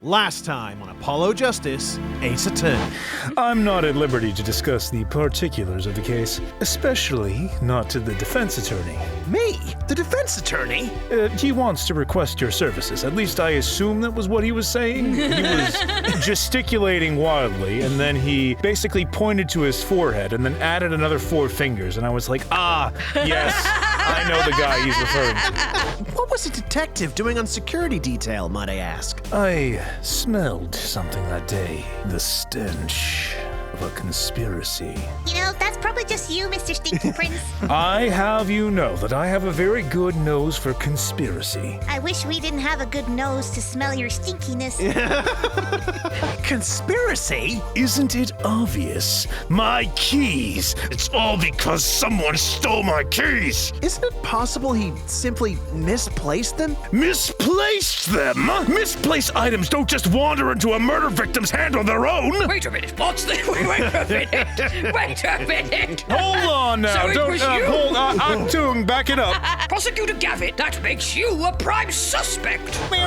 Last time on Apollo Justice, Ace Attorney. I'm not at liberty to discuss the particulars of the case, especially not to the defense attorney. Me? The defense attorney? He wants to request your services. At least I assume that was what he was saying. He was gesticulating wildly, and then he basically pointed to his forehead and then added another 4 fingers, and I was like, yes, I know the guy he's referring to. What was a detective doing on security detail, might I ask? I smelled something that day. The stench of a conspiracy. You know, that's probably just you, Mr. Stinky Prince. I have you know that I have a very good nose for conspiracy. I wish we didn't have a good nose to smell your stinkiness. Conspiracy? Isn't it obvious? My keys! It's all because someone stole my keys! Isn't it possible he simply misplaced them? Misplaced them? Misplaced items don't just wander into a murder victim's hand on their own! Wait a minute, what's this? Wait a minute! Wait a minute! Hold on now, So it don't was you? hold Achtung, back it up. Prosecutor Gavin, that makes you a prime suspect! You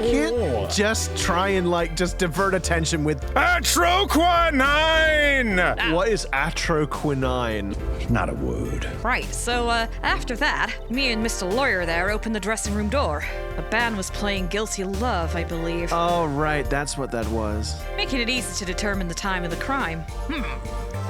can't just try and, just divert attention with... Atroquinine! What is atroquinine? Not a word. Right, so after that, me and Mr. Lawyer there opened the dressing room door. A band was playing Guilty Love, I believe. Oh, right, that's what that was. Making it easy to determine the time of the crime.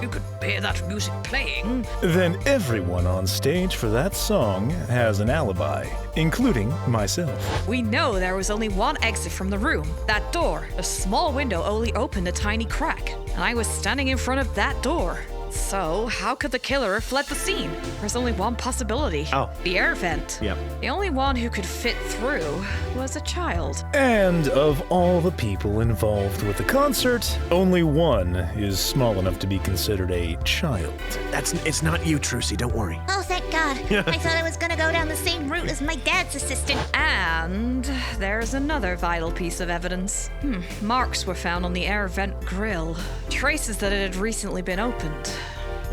You could hear that music playing. Then everyone on stage for that song has an alibi, including myself. We know there was only one exit from the room. That door. A small window only opened a tiny crack, and I was standing in front of that door. So, how could the killer have fled the scene? There's only one possibility. Oh. The air vent. Yep. The only one who could fit through was a child. And of all the people involved with the concert, only one is small enough to be considered a child. It's not you, Trucy, don't worry. Oh, thank God. I thought I was gonna go down the same route as my dad's assistant. And there's another vital piece of evidence. Marks were found on the air vent grill. Traces that it had recently been opened.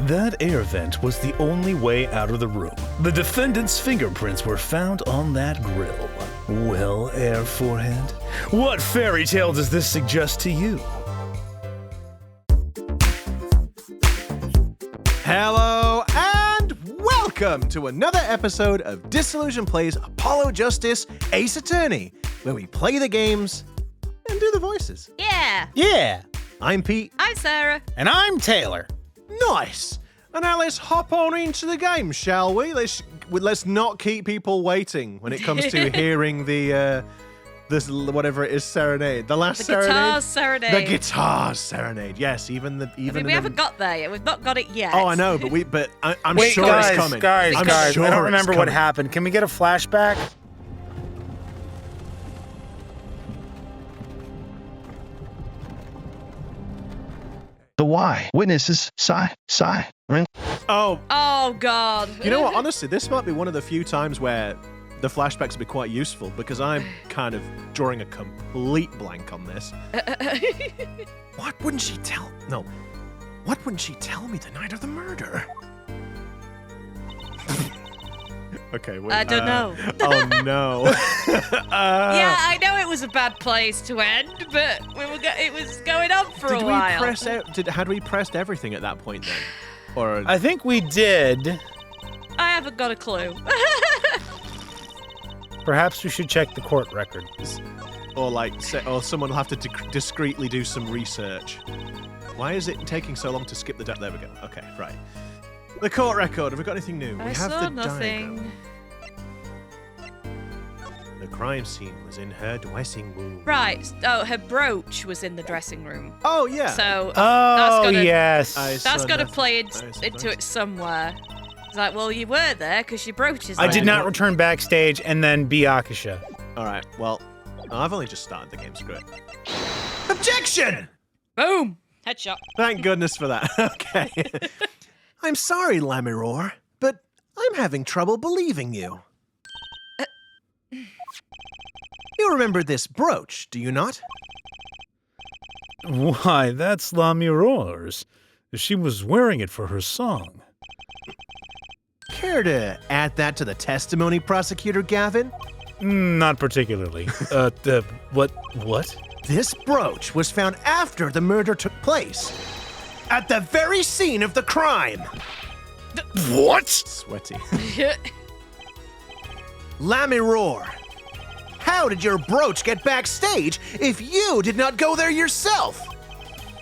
That air vent was the only way out of the room. The defendant's fingerprints were found on that grill. Well, Air Forehead, what fairy tale does this suggest to you? Hello and welcome to another episode of Disillusion Plays Apollo Justice Ace Attorney, where we play the games and do the voices. Yeah. Yeah, I'm Pete. I'm Sarah. and I'm Taylor. Nice. And now let's hop on into the game, shall we? Let's not keep people waiting when it comes to hearing the this whatever it is serenade. The last serenade. Guitars Serenade. The Guitars Serenade. Yes, even We haven't got there yet. We've not got it yet. Oh, I know, but I'm Wait, sure guys, it's coming. guys, I'm guys, sure I don't it's remember what coming. happened. Can we get a flashback? The why. Witnesses, sigh. Oh, Oh, God. you know what? Honestly, this might be one of the few times where the flashbacks will be quite useful because I'm kind of drawing a complete blank on this. What wouldn't she tell? No. What wouldn't she tell me the night of the murder? Okay, wait. I don't know. Oh no. Yeah, I know it was a bad place to end, but it was going on for a while. Had we pressed everything at that point then? Or I think we did. I haven't got a clue. Perhaps we should check the court record. or someone will have to discreetly do some research. Why is it taking so long to skip the there we go. Okay, right. The court record. Have we got anything new? I We have saw the nothing. diagram. The crime scene was in her dressing room. Right. Oh, her brooch was in the dressing room. Oh yeah. So Oh, gotta- yes. that's got to play Nice. into it somewhere. It's like, well, you were there because your brooch is I there. did not return backstage and then be Akasha. All right. Well, I've only just started the game. Screw it. Objection! Boom. Headshot. Thank goodness for that. Okay. I'm sorry, Lamiroir, but I'm having trouble believing you. You remember this brooch, do you not? Why, that's Lamiroir's. She was wearing it for her song. Care to add that to the testimony, Prosecutor Gavin? Not particularly. What? This brooch was found after the murder took place. At the very scene of the crime. What? Sweaty. Lamiroir, how did your brooch get backstage if you did not go there yourself?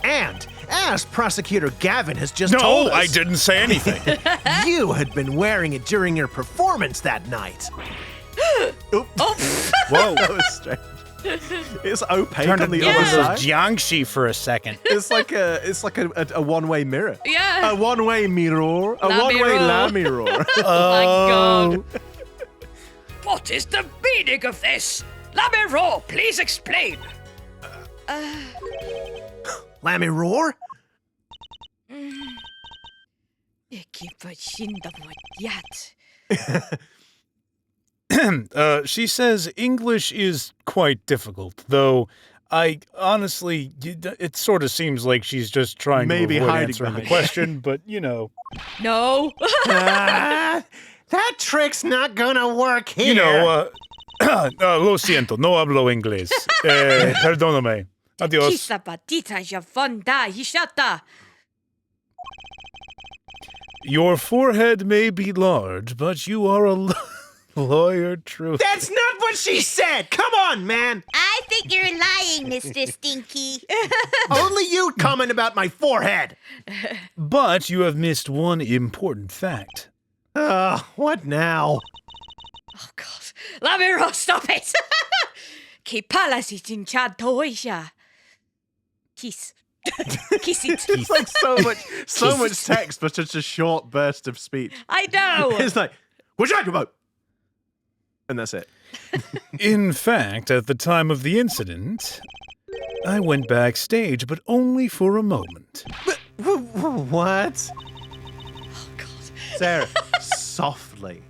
And, as Prosecutor Gavin has just told No, us, I didn't say anything. you had been wearing it during your performance that night. Oop. Whoa. That was strange. It's opaque Turned on the into other one of side. those Jiangxi for a second. It's like a one-way mirror. Yeah. A one-way mirror. A one-way Lamiroir. Oh my god. What is the meaning of this? Lamiroir, please explain. Lamiroir? She says English is quite difficult, though I honestly, it sort of seems like she's just trying Maybe to avoid hiding answering the behind. question, but you know. No. That trick's not gonna work here. You know, lo siento, no hablo inglés. Perdóname. Adios. Kisa patita javonda yishata. Your forehead may be large, but you are a lawyer, truth. That's not what she said. Come on, man. I think you're lying, Mr. Stinky. Only you comment about my forehead. But you have missed one important fact. What now? Oh god. Lamiroir, stop it. Que palas chinchad toisha. Kiss. Kiss it. It's like so much text, but just a short burst of speech. I know. It's like, what you talking about? And that's it. In fact, at the time of the incident, I went backstage, but only for a moment. What? Oh god. Sarah, softly.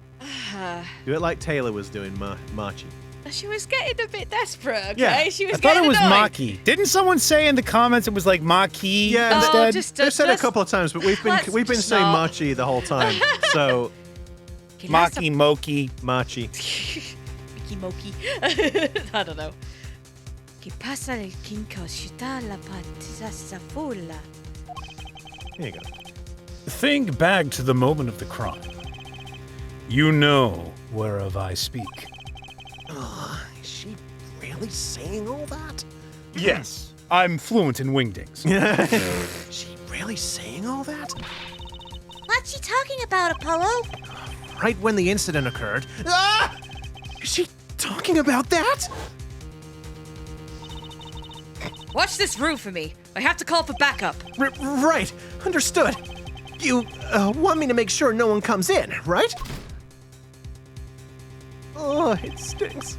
Do it like Taylor was doing Machi. She was getting a bit desperate, okay? Yeah, She was I thought getting it was annoyed. Machi. Didn't someone say in the comments it was like Machi Yeah, instead? They've said it a couple of times, but we've Let's been just saying not. Machi the whole time. So Maki Moki. Machi. Mickey Moki. I don't know. Que pasa el kinko shita la patisa fulla. Here you go. Think back to the moment of the crime. You know whereof I speak. Is she really saying all that? Yes, I'm fluent in wingdings. Is she really saying all that? What's she talking about, Apollo? Right when the incident occurred. Ah! Is she talking about that? Watch this room for me. I have to call for backup. Right. Understood. You want me to make sure no one comes in, right? Oh, it stinks.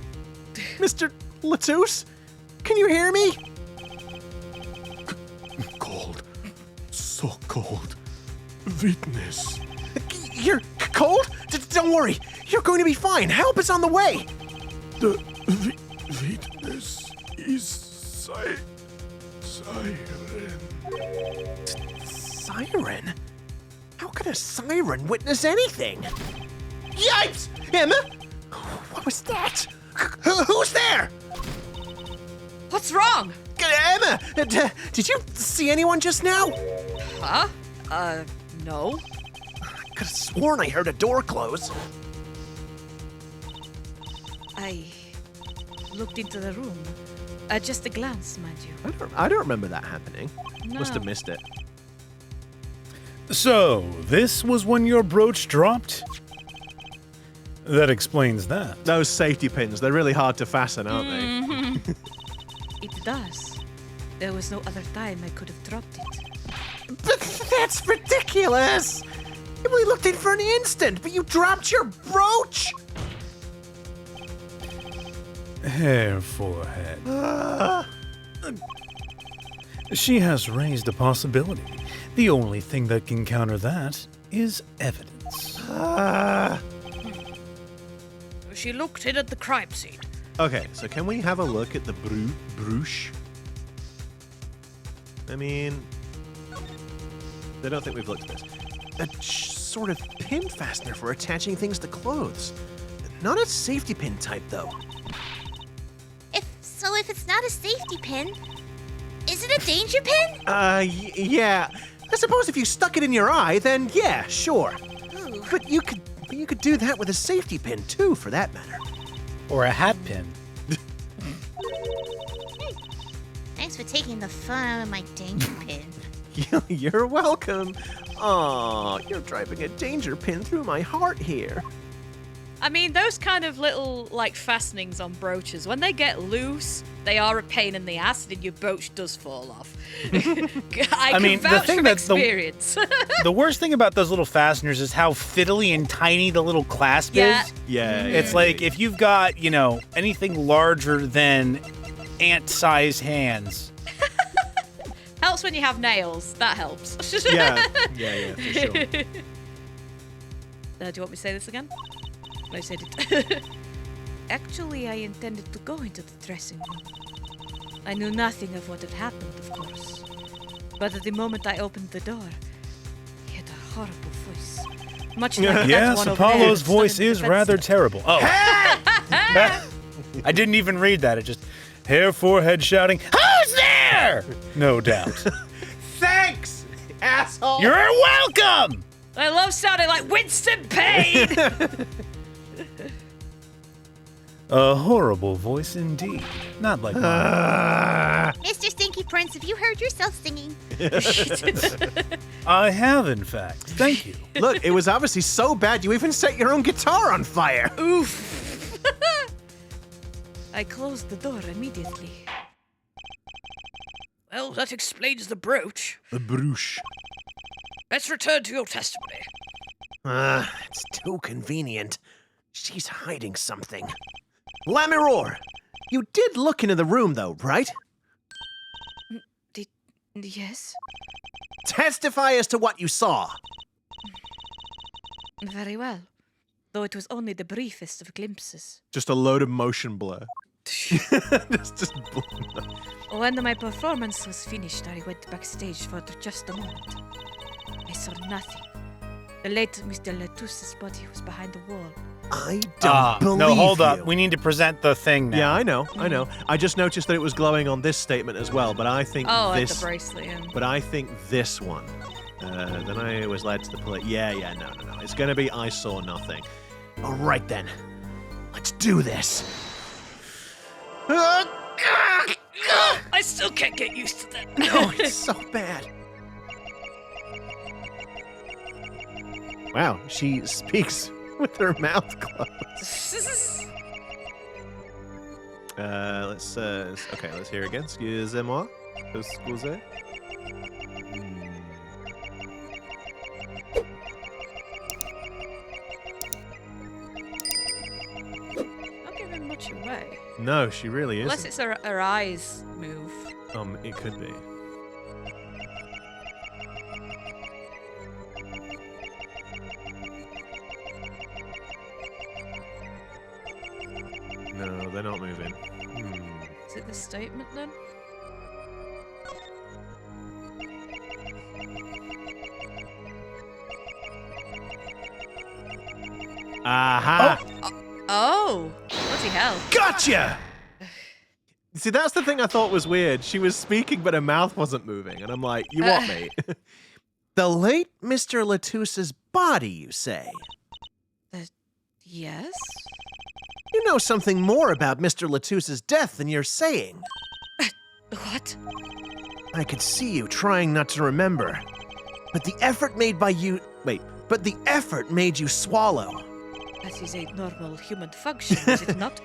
Mr. LeTouse, can you hear me? Cold. So cold. Witness. You're cold? Don't worry. You're going to be fine. Help is on the way. The witness is siren. Siren? How could a siren witness anything? Yipes! Emma? What was that? Who's there? What's wrong? Emma, did you see anyone just now? Huh? No. Could have sworn I heard a door close. I looked into the room. Just a glance, mind you. I don't remember that happening. Must have No. missed it. So, this was when your brooch dropped? That explains that. Those safety pins, they're really hard to fasten, aren't they? It does. There was no other time I could have dropped it. But that's ridiculous! We looked in for an instant, but you dropped your brooch! Hair forehead. She has raised a possibility. The only thing that can counter that is evidence. She looked in at the crime scene. Okay, so can we have a look at the brooch? I mean, I don't think we've looked at this. A sort of pin fastener for attaching things to clothes. Not a safety pin type, though. If it's not a safety pin, is it a danger pin? Yeah. I suppose if you stuck it in your eye, then yeah, sure. Ooh. But you could do that with a safety pin too, for that matter. Or a hat pin. Thanks for taking the fun out of my danger pin. You're welcome. Aw, you're driving a danger pin through my heart here. I mean, those kind of little, like, fastenings on brooches, when they get loose, they are a pain in the ass, and your brooch does fall off. I mean, can the vouch thing from that's experience. The worst thing about those little fasteners is how fiddly and tiny the little clasp Yeah. is. Yeah. It's like if you've got, anything larger than ant-sized hands. Helps when you have nails. That helps. Yeah, for sure. Do you want me to say this again? I said it. Actually, I intended to go into the dressing room. I knew nothing of what had happened, of course. But at the moment I opened the door, he had a horrible voice. Much like that Yes, one over Apollo's there, voice stood in the is defense rather stand. terrible. Oh. I didn't even read that. It just, hair, forehead shouting, "Who's there?" No doubt. Thanks, asshole. You're welcome! I love sounding like Winston Payne! A horrible voice indeed. Not like mine. Mr. Stinky Prince, have you heard yourself singing? I have, in fact. Thank you. Look, it was obviously so bad you even set your own guitar on fire. Oof. I closed the door immediately. Well, that explains the brooch. The brooch. Let's return to your testimony. It's too convenient. She's hiding something. Lamiroir, you did look into the room, though, right? Yes? Testify as to what you saw. Very well. Though it was only the briefest of glimpses. Just a load of motion blur. just blur. When my performance was finished, I went backstage for just a moment. I saw nothing. The late Mr. LeTouse's body was behind the wall. I don't believe No, hold you. up. We need to present the thing now. Yeah, I know. I just noticed that it was glowing on this statement as well, but I think Oh, this... at the bracelet, yeah. But I think this one. Then I was led to the police. Yeah, no. It's gonna be I saw nothing. All right then. Let's do this. I still can't get used to that. No, it's so bad. Wow, she speaks with her mouth closed. Okay, let's hear again. Excusez-moi. Excusez. Not giving much away. No, she really Unless isn't. it's her eyes move. It could be. No, they're not moving. Is it the statement then? Aha! Oh! Bloody hell. Gotcha! See, that's the thing I thought was weird. She was speaking, but her mouth wasn't moving. And I'm like, you what, mate? The late Mr. LeTouse's body, you say? Yes? You know something more about Mr. LeTouse's death than you're saying. What? I could see you trying not to remember. But the effort made by you... Wait. But the effort made you swallow. That is a normal human function, is it not?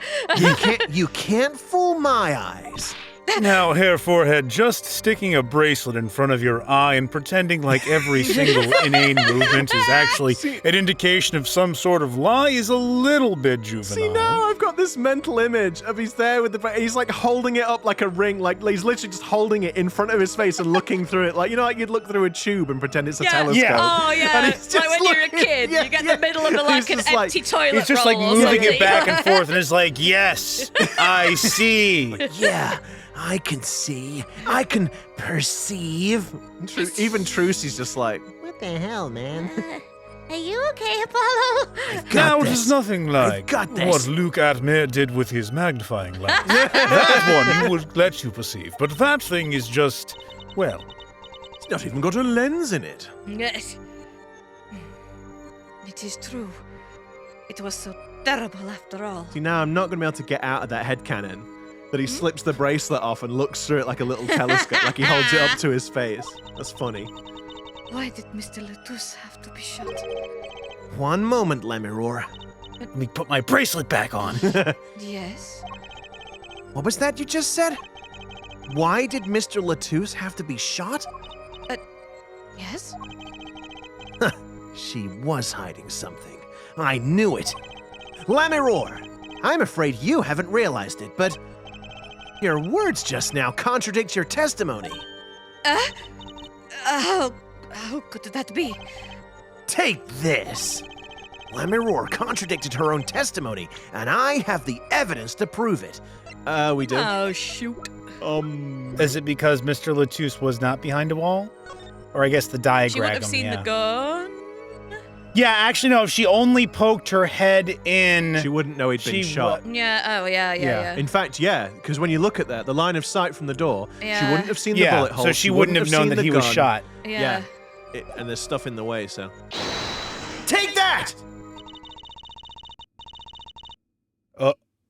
You can't fool my eyes. Now, hair, forehead, just sticking a bracelet in front of your eye and pretending like every single inane movement is actually an indication of some sort of lie is a little bit juvenile. See, now I've got this mental image of he's there with the... He's like holding it up like a ring. Like he's literally just holding it in front of his face and looking through it. Like, you know, like you'd look through a tube and pretend it's a telescope. Yeah. Oh, yeah. And he's Like just when you're a looking- kid, yeah, you get yeah. the middle of the, like, He's an just like- empty toilet He's just like roll or moving it something. back and forth and it's like, yes, I see. Yeah, I can see. I can perceive. Even Trucy's just like, what the hell, man? Are you okay, Apollo? Now it this. is nothing like got this. what Luke Atmere did with his magnifying glass. That one you would let you perceive, but that thing is just, well, It's not even got a lens in it. Yes. It is true. It was so terrible after all. See, now I'm not going to be able to get out of that headcanon that he slips the bracelet off and looks through it like a little telescope, like he holds it up to his face. That's funny. Why did Mr LeTouse have to be shot? One moment, Lamiroir. Let me put my bracelet back on. Yes. What was that you just said? Why did Mr. LeTouse have to be shot? Yes? She was hiding something. I knew it. Lamiroir, I'm afraid you haven't realized it, but your words just now contradict your testimony. How could that be? Take this. Lamiroir contradicted her own testimony, and I have the evidence to prove it. We do. Oh, shoot. Is it because Mr. LeTouse was not behind a wall? Or I guess the diagram. She would have seen the gun. Yeah, actually, no. If she only poked her head in. She wouldn't know he'd been shot. Yeah, oh, yeah. In fact, yeah, because when you look at that, the line of sight from the door, she Yeah. wouldn't have seen the Yeah, bullet hole. so she wouldn't have known seen that the he was gun. shot. Yeah. And there's stuff in the way, so. Take that!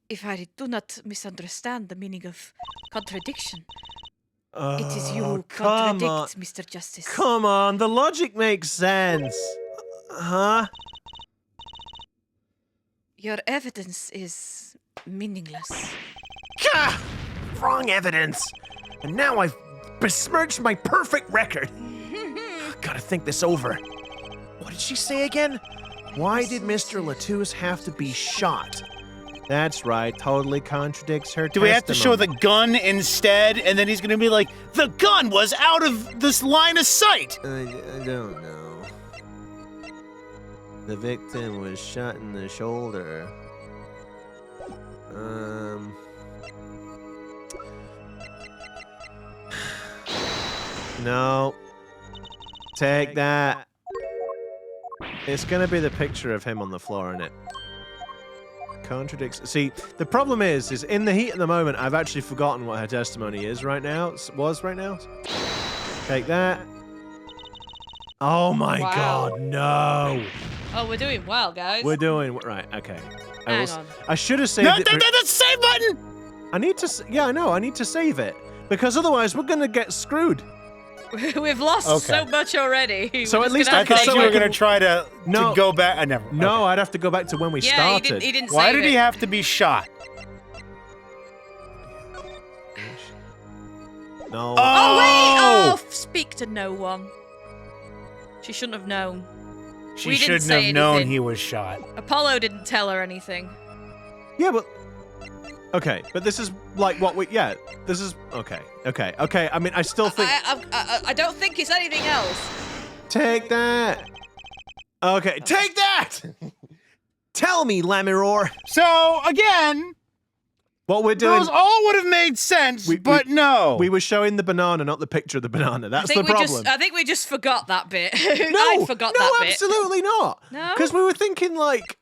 If I do not misunderstand the meaning of contradiction, it is you Oh, who come on. contradict, Mr. Justice. Come on, the logic makes sense. Huh? Your evidence is meaningless. Gah! Wrong evidence. And now I've besmirched my perfect record. Gotta think this over. What did she say again? Why did Mr. LeTouse have to be shot? That's right, totally contradicts her Do we have to show the testimony. gun instead? And then he's going to be like, the gun was out of this line of sight. I don't know. The victim was shot in the shoulder. No. Take that. It's gonna be the picture of him on the floor, isn't it? Contradicts. See, the problem is in the heat of the moment, I've actually forgotten what her testimony is right now. Was right now. Take that. Oh my Wow. God, no! Oh, we're doing well, guys. We're doing right. Okay. Hang on. I should have saved No, it. that's the save button. I need to. Yeah, I know. I need to save it because otherwise we're gonna get screwed. We've lost Okay. so much already. So We're at just least gonna I have thought to so you I were can- going to try to No. go back. I never. No, okay. I'd have to go back to when we Yeah, started. he didn't Why save did he it. have to be shot? No. Oh, wait! Oh! Oh, speak to no one. She shouldn't have known. She We didn't shouldn't say have known anything. he was shot. Apollo didn't tell her anything. Yeah, but. Okay, but this is like what we. Yeah, this is okay. Okay. I mean, I still think. I don't think it's anything else. Take that. Okay, take that. Tell me, Lamiroir, So again, what we're doing. those all would have made sense, but no. We were showing the banana, not the picture of the banana. That's the problem. I think we just forgot that bit. No, I forgot that bit. absolutely not. No? Because we were thinking like,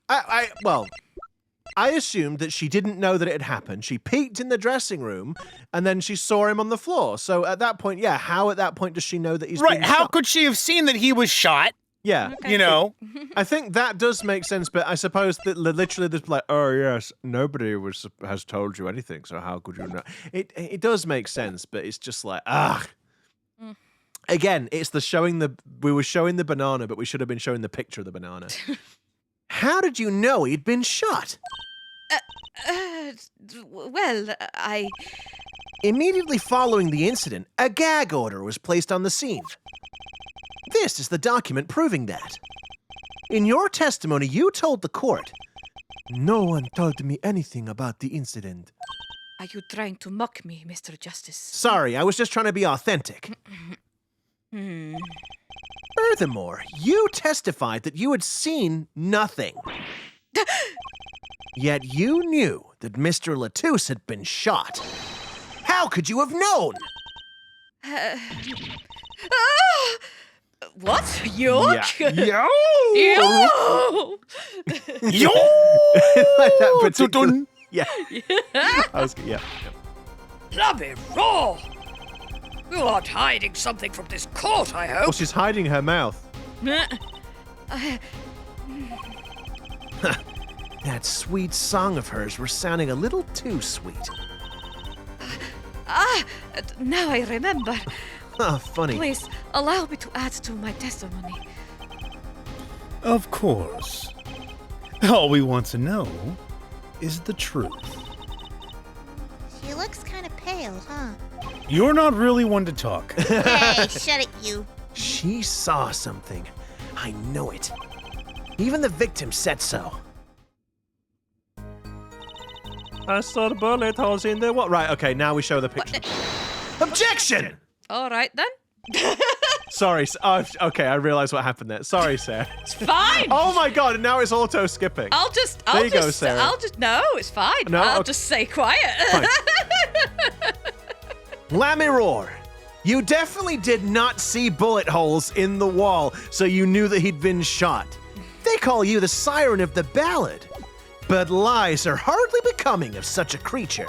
I assumed that she didn't know that it had happened. She peeked in the dressing room, and then she saw him on the floor. So at that point, yeah, how at that point does she know that he's right? been How shot? could she have seen that he was shot? Yeah, You know, I think that does make sense. But I suppose that literally, there's like, oh yes, nobody has told you anything. So how could you know? It does make sense, but it's just like Again, it's the we were showing the banana, but we should have been showing the picture of the banana. How did you know he'd been shot? Well, I... Immediately following the incident, a gag order was placed on the scene. This is the document proving that. In your testimony, you told the court, "No one told me anything about the incident." Are you trying to mock me, Mr. Justice? Sorry, I was just trying to be authentic. Furthermore, you testified that you had seen nothing. Yet you knew that Mr. LeTouse had been shot. How could you have known? What? York? Yeah. Yo! Yo! Like that particular- yeah. I was, yeah. Lamiroir! You aren't hiding something from this court, I Well, hope. she's hiding her mouth. That sweet song of hers was sounding a little too sweet. Now I remember. Oh, funny. Please, allow me to add to my testimony. Of course. All we want to know is the truth. She looks kind of pale, huh? You're not really one to talk. Hey, shut it, you. She saw something. I know it. Even the victim said so. I saw the bullet holes in there. What? Right, okay, now we show the picture. Objection! All right then. Sorry. Okay, I realized what happened there. Sorry, Sarah. It's fine. Oh my god, and now it's auto skipping. There you go, Sarah. No, it's fine. No, I'll okay. just say quiet. Fine. Lamiroir, you definitely did not see bullet holes in the wall, so you knew that he'd been shot. They call you the siren of the ballad, but lies are hardly becoming of such a creature.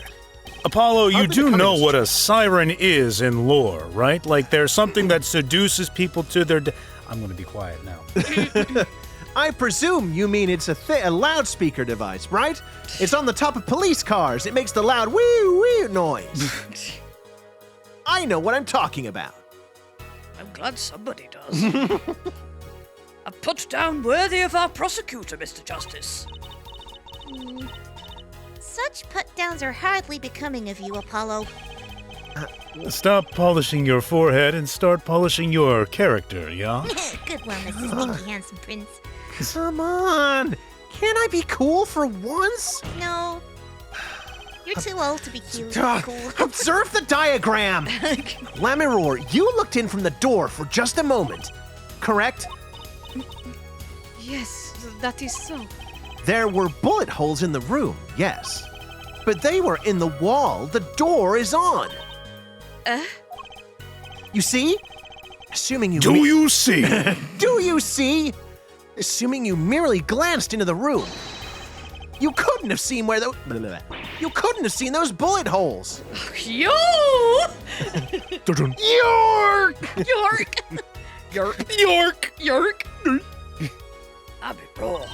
Apollo, you Hardly do becoming know of what a siren is in lore, right? Like there's something that seduces people to their I'm going to be quiet now. I presume you mean it's a loudspeaker device, right? It's on the top of police cars. It makes the loud wee-wee noise. I know what I'm talking about. I'm glad somebody does. A put down worthy of our prosecutor, Mr. Justice. Such put-downs are hardly becoming of you, Apollo. Stop polishing your forehead and start polishing your character, yeah? Good one, Mrs. Mickey Handsome Prince. Come on. Can't I be cool for once? No. You're too old to be cute. Ugh, Cool. Observe the diagram. Lamiroir, you looked in from the door for just a moment, correct? Yes, that is so. There were bullet holes in the room, yes. But they were in the wall. The door is on. You see? Assuming you... Do you see? Do you see? Assuming you merely glanced into the room. You couldn't have seen where those... You couldn't have seen those bullet holes. You! York! York! York! York! Lamiroir.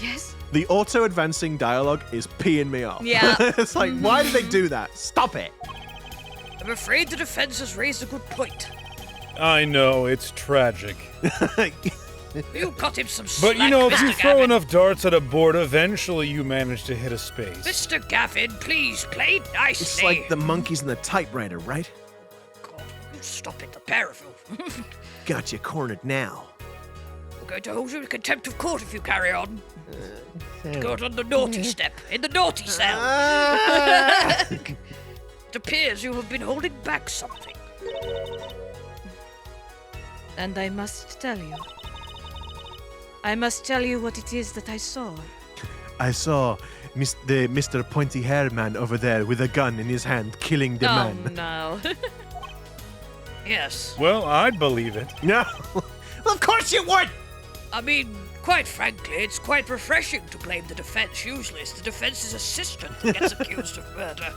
Yes? The auto-advancing dialogue is peeing me off. Yeah. It's like, why did they do that? Stop it. I'm afraid the defense has raised a good point. I know, it's tragic. You got him some slack, But you know, if Mr. you throw Gavin. enough darts at a board, eventually you manage to hit a space. Mr. Gavin, please play nicely. It's like the monkeys in the typewriter, right? God, you stop it, the pair of you. Got you cornered now. We're going to hold you in contempt of court if you carry on. Go on the naughty step, in the naughty cell. It appears you have been holding back something. And I must tell you. I must tell you what it is that I saw. I saw the Mr. Pointy Hair Man over there with a gun in his hand, killing the man. No. Yes. Well, I'd believe it. No. Well, of course you would. I mean, quite frankly, it's quite refreshing to blame the defense. Usually it's the defense's assistant that gets accused of murder.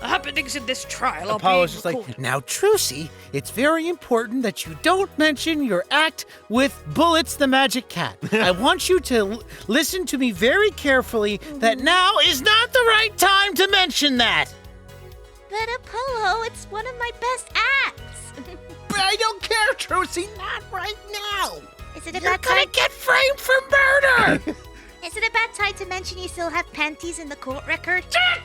The happenings in this trial are being Apollo's just like, recorded. now, Trucy, it's very important that you don't mention your act with Bullets the Magic Cat. I want you to listen to me very carefully that now is not the right time to mention that. But Apollo, it's one of my best acts. But I don't care, Trucy. Not right now. Is it a You're bad gonna time? get framed for murder! Is it a bad time to mention you still have panties in the court record? No!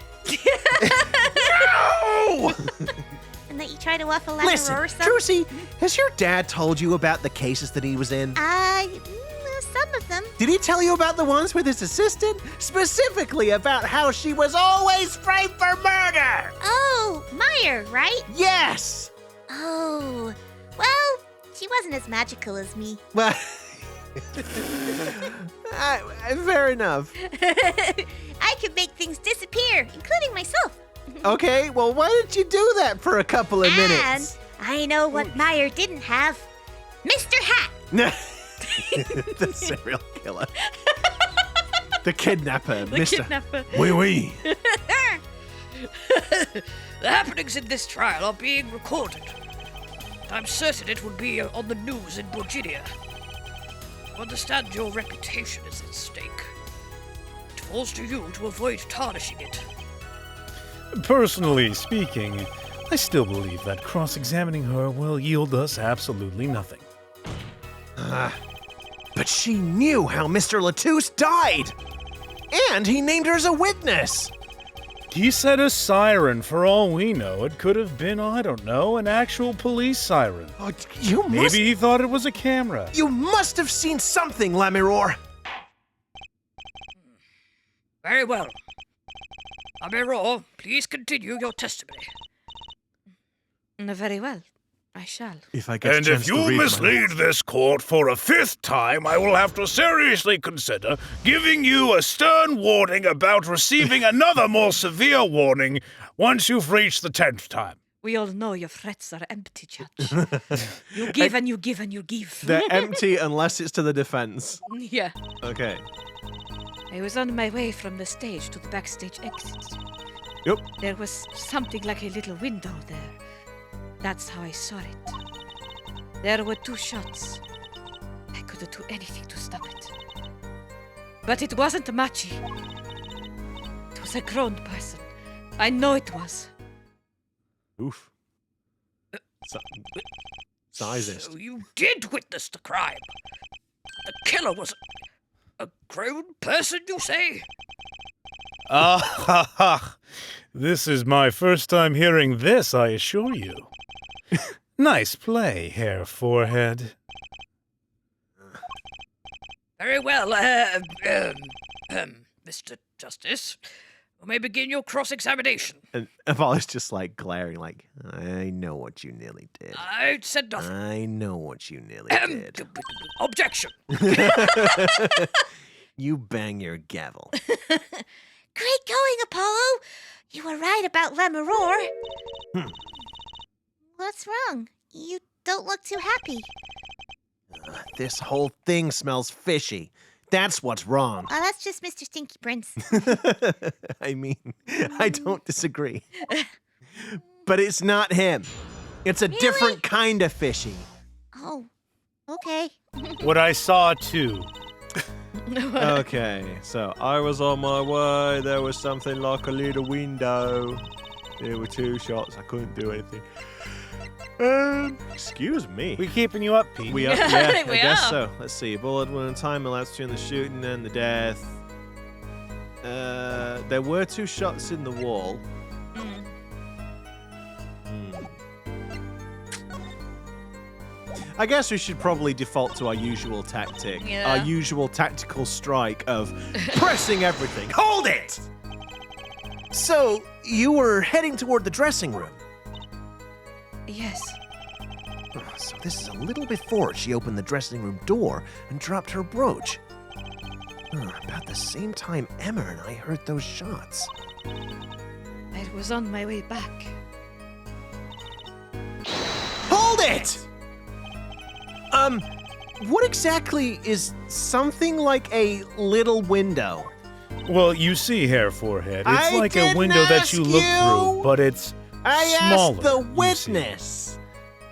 And that you try to off a Listen, Lamiroir or something? Trucy, has your dad told you about the cases that he was in? Some of them. Did he tell you about the ones with his assistant? Specifically about how she was always framed for murder! Oh, Meyer, right? Yes! Oh, well, she wasn't as magical as me. Well, fair enough. I could make things disappear, including myself. Okay, well, why didn't you do that for a couple of minutes? I know what Meyer didn't have. Mr. Hat! The serial killer. The kidnapper, The Mr. kidnapper. Oui, oui. The happenings in this trial are being recorded. I'm certain it will be on the news in Virginia. You understand your reputation is at stake. It falls to you to avoid tarnishing it. Personally speaking, I still believe that cross-examining her will yield us absolutely nothing. But she knew how Mr. LeTouse died! And he named her as a witness! He said a siren. For all we know, it could have been, I don't know, an actual police siren. Oh, you must... Maybe he thought it was a camera. You must have seen something, Lamiroir! Very well. Lamiroir, please continue your testimony. Very well. I shall. If I get a And chance if to you read my mislead notes. this court for a 5th time, I will have to seriously consider giving you a stern warning about receiving another more severe warning once you've reached the 10th time. We all know your threats are empty, Judge. You give and you give and you give. They're empty unless it's to the defense. Yeah. Okay. I was on my way from the stage to the backstage exit. Yep. There was something like a little window there. That's how I saw it. There were 2 shots. I couldn't do anything to stop it. But it wasn't Machi. It was a grown person. I know it was. Oof. Sizest. So you did witness the crime. The killer was a grown person, you say? This is my first time hearing this, I assure you. Nice play, Hair Forehead. Very well, Mr. Justice. You may begin your cross-examination. And Apollo's just like glaring, like, I know what you nearly did. I said nothing. I know what you nearly did. Objection. You bang your gavel. Great going, Apollo! You were right about Lamiroir. What's wrong? You don't look too happy. This whole thing smells fishy. That's what's wrong. Oh, that's just Mr. Stinky Prince. I mean, I don't disagree. But it's not him. It's a different kind of fishy. Oh, okay. What I saw, too. Okay, so I was on my way. There was something like a little window. There were 2 shots. I couldn't do anything. Excuse me. We keeping you up, Pete? We are, yeah, We I guess are. so. Let's see. Bullet wound time elapsed between the shooting and the death. There were 2 shots in the wall. I guess we should probably default to our usual tactic. Yeah. Our usual tactical strike of pressing everything. Hold it! So, you were heading toward the dressing room. Yes. So this is a little before she opened the dressing room door and dropped her brooch. About the same time Emma and I heard those shots. I was on my way back. Hold it! What exactly is something like a little window? Well, you see, Hair Forehead, it's I like a didn't window that you look ask through, you. but it's I smaller. asked the you see. witness.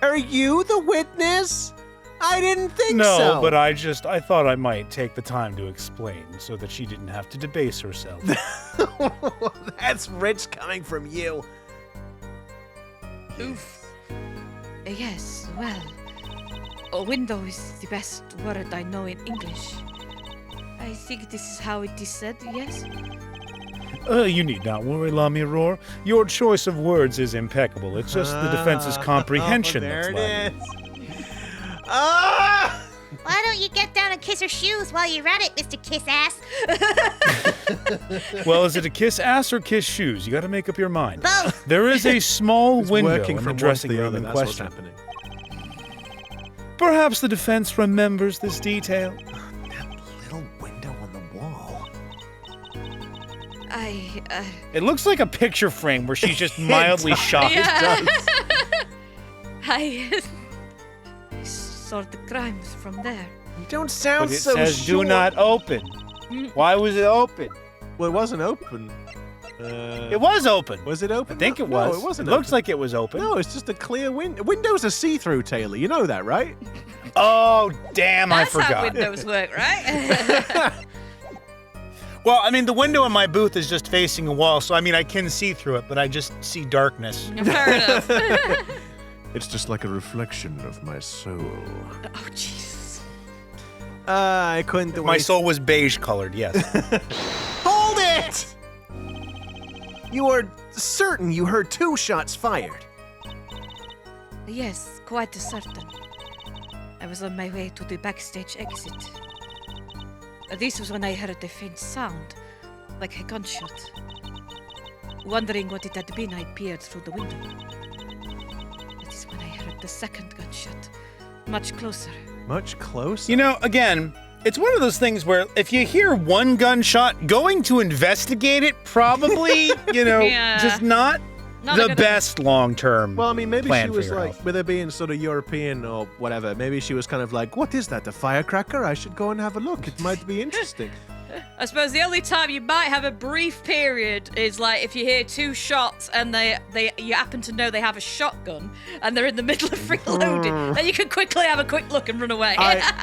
Are you the witness? I didn't think No, so. but I thought I might take the time to explain so that she didn't have to debase herself. That's rich coming from you. Oof. Yes, well, a window is the best word I know in English. I think this is how it is said, yes? You need not worry, Lamiroir. Your choice of words is impeccable. It's just the defense's comprehension there that's it lacking. is. Ah! Why don't you get down and kiss her shoes while you're at it, Mr. Kiss Ass? Well, is it a kiss ass or kiss shoes? You got to make up your mind. Both. There is a small It's window working in the from dressing one to the room other. in That's what's question. happening. Perhaps the defense remembers this detail. That little window on the wall. It looks like a picture frame where she's just mildly shocked. Yeah. I saw the crimes from there. You don't sound But it so says sure. do not open. Why was it open? Well, it wasn't open. It was open. Was it open? I think it No, was. it wasn't. It looks open. like it was open. No, it's just a clear window. Windows are see-through, Taylor. You know that, right? Oh, damn, That's I how forgot. windows work, right? Well, I mean, the window in my booth is just facing a wall, so I mean, I can see through it, but I just see darkness. Fair enough. It's just like a reflection of my soul. Oh, Jesus. I couldn't do My soul was beige colored, yes. Hold it! You are certain you heard 2 shots fired. Yes, quite certain. I was on my way to the backstage exit. This was when I heard a faint sound, like a gunshot. Wondering what it had been, I peered through the window. That is when I heard the second gunshot, much closer. Much closer? You know, again, it's one of those things where if you hear one gunshot, going to investigate it probably, Yeah. just not Not a the good best long-term Well, I mean, maybe plan she for was your like, health. with her being sort of European or whatever, maybe she was kind of like, what is that, a firecracker? I should go and have a look. It might be interesting. I suppose the only time you might have a brief period is like if you hear 2 shots and you happen to know they have a shotgun and they're in the middle of reloading, then you can quickly have a quick look and run away.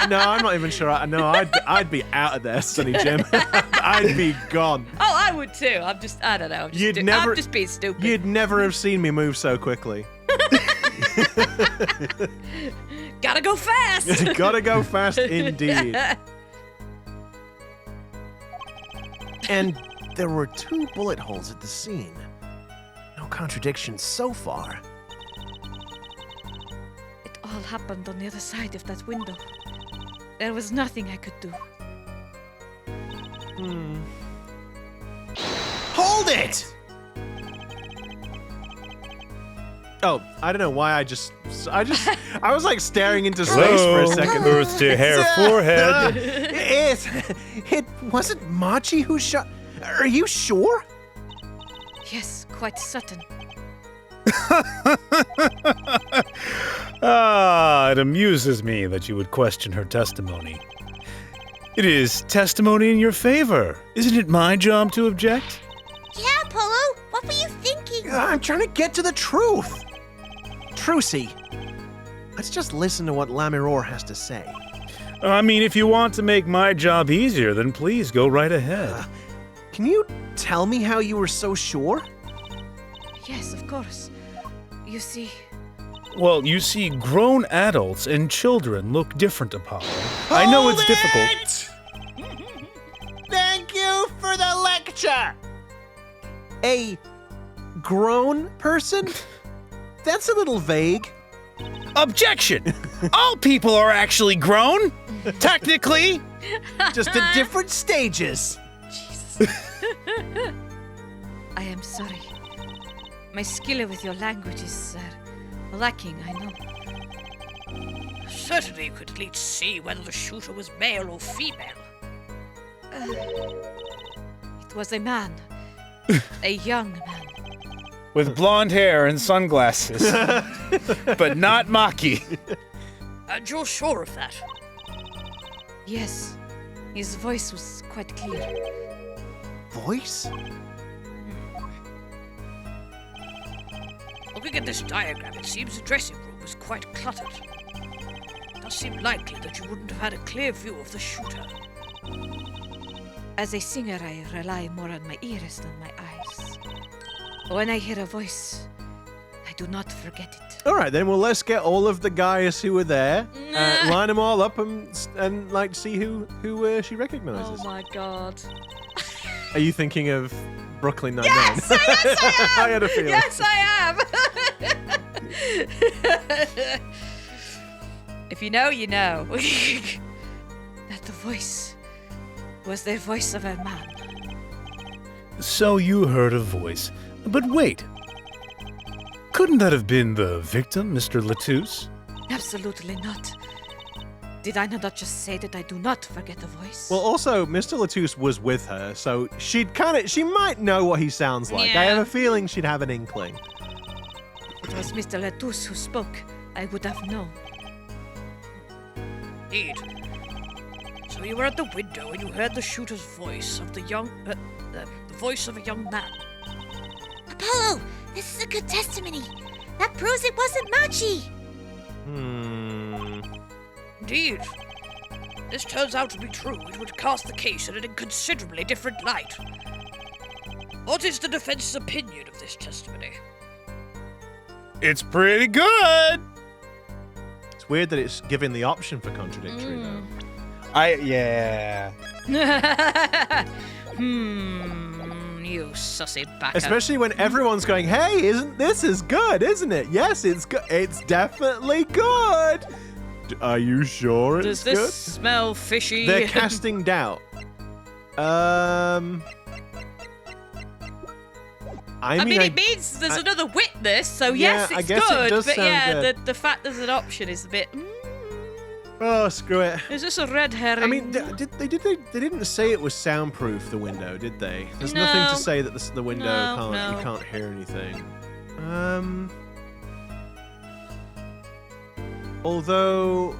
No, I'm not even sure. I'd be out of there, Sonny Jim. I'd be gone. Oh, I would too. I don't know. I'm just being stupid. You'd never have seen me move so quickly. Gotta go fast. Gotta go fast indeed. And there were 2 bullet holes at the scene. No contradictions so far. It all happened on the other side of that window. There was nothing I could do. Hold it! Oh, I don't know why I was like staring into space for a second. Earth to hair forehead. It wasn't Machi who shot. Are you sure? Yes, quite certain. It amuses me that you would question her testimony. It is testimony in your favor. Isn't it my job to object? Yeah, Apollo, what were you thinking? I'm trying to get to the truth. Trucy, let's just listen to what Lamiroir has to say. I mean, if you want to make my job easier, then please go right ahead. Can you tell me how you were so sure? Yes, of course. You see, Well, you see, grown adults and children look different, Apollo. I know it's difficult. Thank you for the lecture. A grown person? That's a little vague. Objection! All people are actually grown, technically. Just at different stages. I am sorry. My skill with your language is lacking, I know. Certainly you could at least see whether the shooter was male or female. It was a man. A young man. With blonde hair and sunglasses. But not Machi. And you're sure of that? Yes. His voice was quite clear. Voice? Looking at this diagram, it seems the dressing room was quite cluttered. It does seem likely that you wouldn't have had a clear view of the shooter. As a singer, I rely more on my ears than my eyes. When I hear a voice, I do not forget it. All right, then. Well, let's get all of the guys who were there, line them all up, and like see who she recognizes. Oh my god. Are you thinking of Brooklyn Nine-Nine? Yes, I am. I had a feeling. Yes, I am. If you know, you know. That the voice was the voice of a man. So you heard a voice. But wait. Couldn't that have been the victim, Mr. LeTouse? Absolutely not. Did I not just say that I do not forget a voice? Well, also, Mr. LeTouse was with her, so she might know what he sounds like. I Yeah. have a feeling she'd have an inkling. It was Mr. LeTouse who spoke I would have known. Indeed. So you were at the window and you heard the shooter's voice of the voice of a young man. Apollo, this is a good testimony. That proves it wasn't Machi. Indeed. This turns out to be true. It would cast the case in a considerably different light. What is the defense's opinion of this testimony? It's pretty good. It's weird that it's giving the option for contradictory, though. You sussy backa. Especially when everyone's going, hey, isn't this is good, isn't it? Yes, it's good. It's definitely good. Are you sure it's Does good? this smell fishy? They're casting doubt. I mean, it means there's another witness, so Yeah, yes, I it's guess it good. does But sound yeah, good. the fact there's an option is a bit. Oh, screw it. Is this a red herring? I mean, they didn't say it was soundproof, the window, did they? There's nothing No. to say that the window No. you can't hear anything. Although,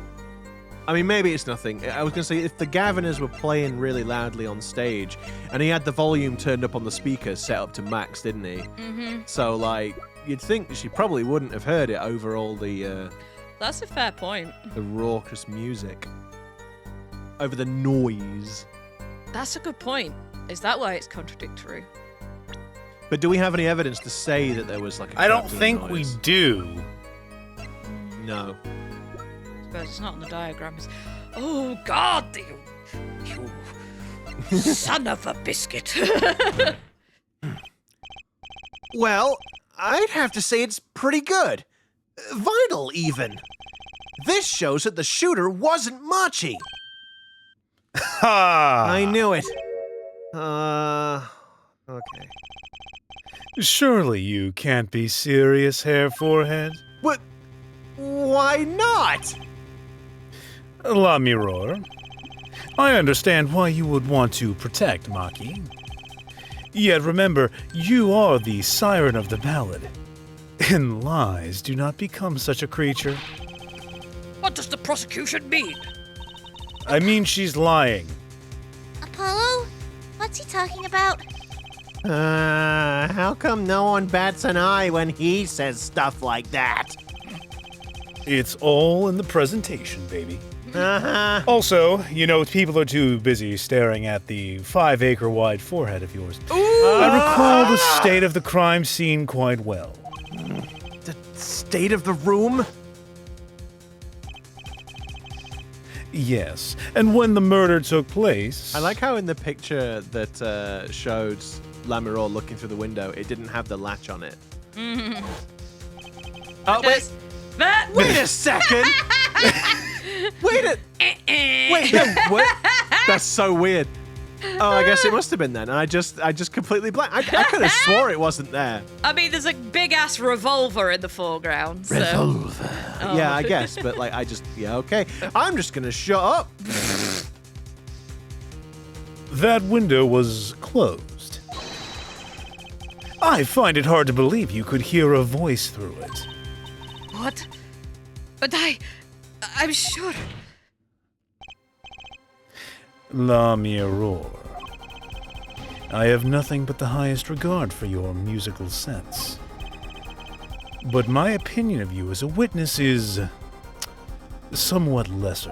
I mean, maybe it's nothing. I was going to say, if the Gavinners were playing really loudly on stage, and he had the volume turned up on the speakers set up to max, didn't he? Mm-hmm. So, like, you'd think she probably wouldn't have heard it over all the That's a fair point. raucous music. Over the noise. That's a good point. Is that why it's contradictory? But do we have any evidence to say that there was, like, a I don't crowd think doing we noise? do. No. I suppose it's not on the diagram. It's... Oh, God, you son of a biscuit. Well, I'd have to say it's pretty good. Vital, even. This shows that the shooter wasn't Machi. Ha! I knew it. Okay. Surely you can't be serious, Hair Forehead. What? Why not? Lamiroir, I understand why you would want to protect Machi. Yet remember, you are the siren of the ballad. And lies do not become such a creature. What does the prosecution mean? I mean, she's lying. Apollo? What's he talking about? How come no one bats an eye when he says stuff like that? It's all in the presentation, baby. Uh-huh. Also, you know, people are too busy staring at the 5-acre-wide forehead of yours. Ooh. I recall the state of the crime scene quite well. The state of the room? Yes, and when the murder took place... I like how in the picture that showed Lamiroir looking through the window, it didn't have the latch on it. Oh, wait. Wait a second! Wait, no, what? That's so weird. Oh, I guess it must have been then. I just completely blanked. I could have swore it wasn't there. I mean, there's a big ass revolver in the foreground. So. Oh. Yeah, I guess, but like, okay. I'm just gonna shut up. That window was closed. I find it hard to believe you could hear a voice through it. What? But I'm sure. Lamiroir, I have nothing but the highest regard for your musical sense. But my opinion of you as a witness is somewhat lesser.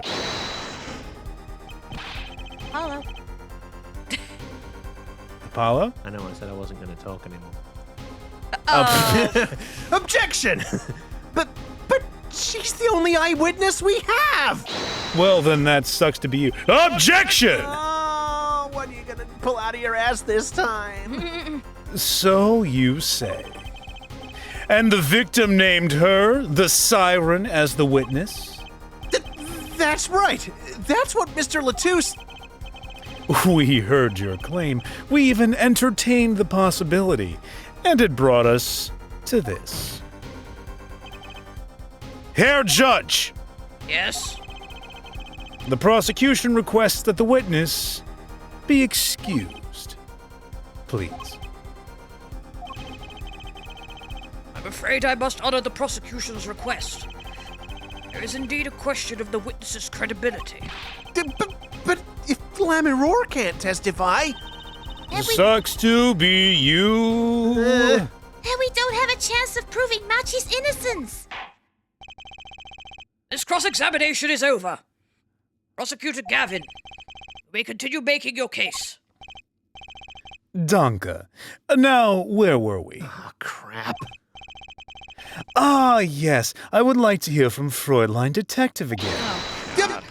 Apollo. Apollo? I know I said I wasn't gonna talk anymore. Oh. Objection! But she's the only eyewitness we have! Well, then that sucks to be you. Objection! Oh, what are you gonna pull out of your ass this time? So you say. And the victim named her, the siren, as the witness? That's right. That's what Mr LeTouse... We heard your claim. We even entertained the possibility. And it brought us to this. Herr Judge! Yes? The prosecution requests that the witness be excused. Please. I'm afraid I must honor the prosecution's request. There is indeed a question of the witness's credibility. But if Lamiroir can't testify... Sucks to be you. And we don't have a chance of proving Machi's innocence. This cross-examination is over. Prosecutor Gavin, you may continue making your case. Danke. Now, where were we? Oh, crap. Ah, yes. I would like to hear from Freudline Detective again.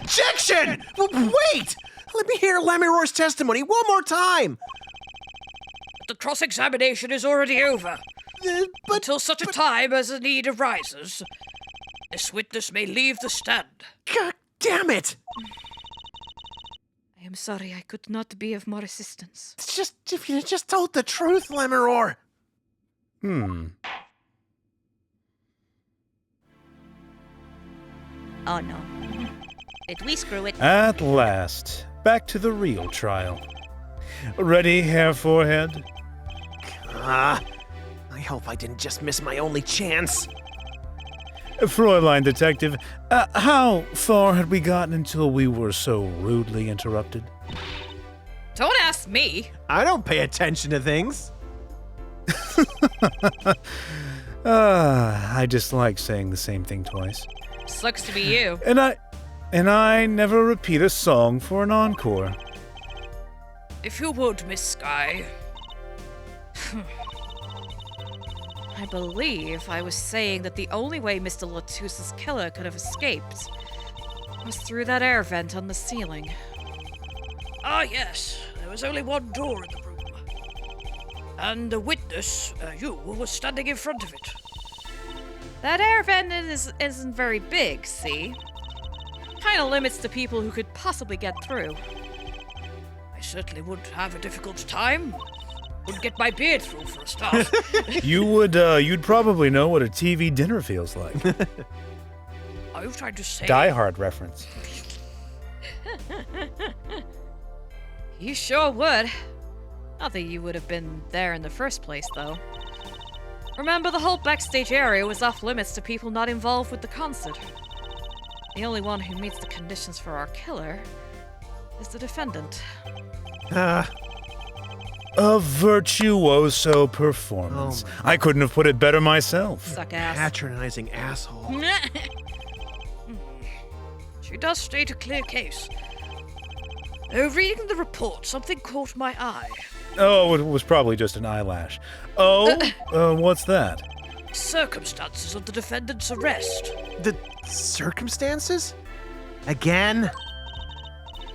Objection! Wait! Let me hear Lamiroir's testimony one more time. The cross-examination is already over. But Until such a time as a need arises, this witness may leave the stand. God damn it! I am sorry I could not be of more assistance. It's just if you just told the truth, Lamiroir. Oh no. Did we screw it? At last, back to the real trial. Ready, Hair Forehead? I hope I didn't just miss my only chance. Freudline Detective, how far had we gotten until we were so rudely interrupted? Don't ask me. I don't pay attention to things. I just like saying the same thing twice. Sucks to be you. And I never repeat a song for an encore. If you would, Miss Skye. I believe I was saying that the only way Mr LeTouse's killer could have escaped was through that air vent on the ceiling. Ah, yes. There was only one door in the room. And the witness, you, was standing in front of it. That air vent isn't very big, see? Kinda limits the people who could possibly get through. I certainly would have a difficult time. Wouldn't get my beard through for a start. You'd probably know what a TV dinner feels like. Are you trying to say... Die Hard reference. You sure would. Not that you would have been there in the first place, though. Remember, the whole backstage area was off limits to people not involved with the concert. The only one who meets the conditions for our killer is the defendant. A virtuoso performance. Oh I couldn't have put it better myself. Suck ass. Patronizing asshole. She does state a clear case. Reading the report, something caught my eye. Oh, it was probably just an eyelash. Oh, what's that? Circumstances of the defendant's arrest. The circumstances? Again?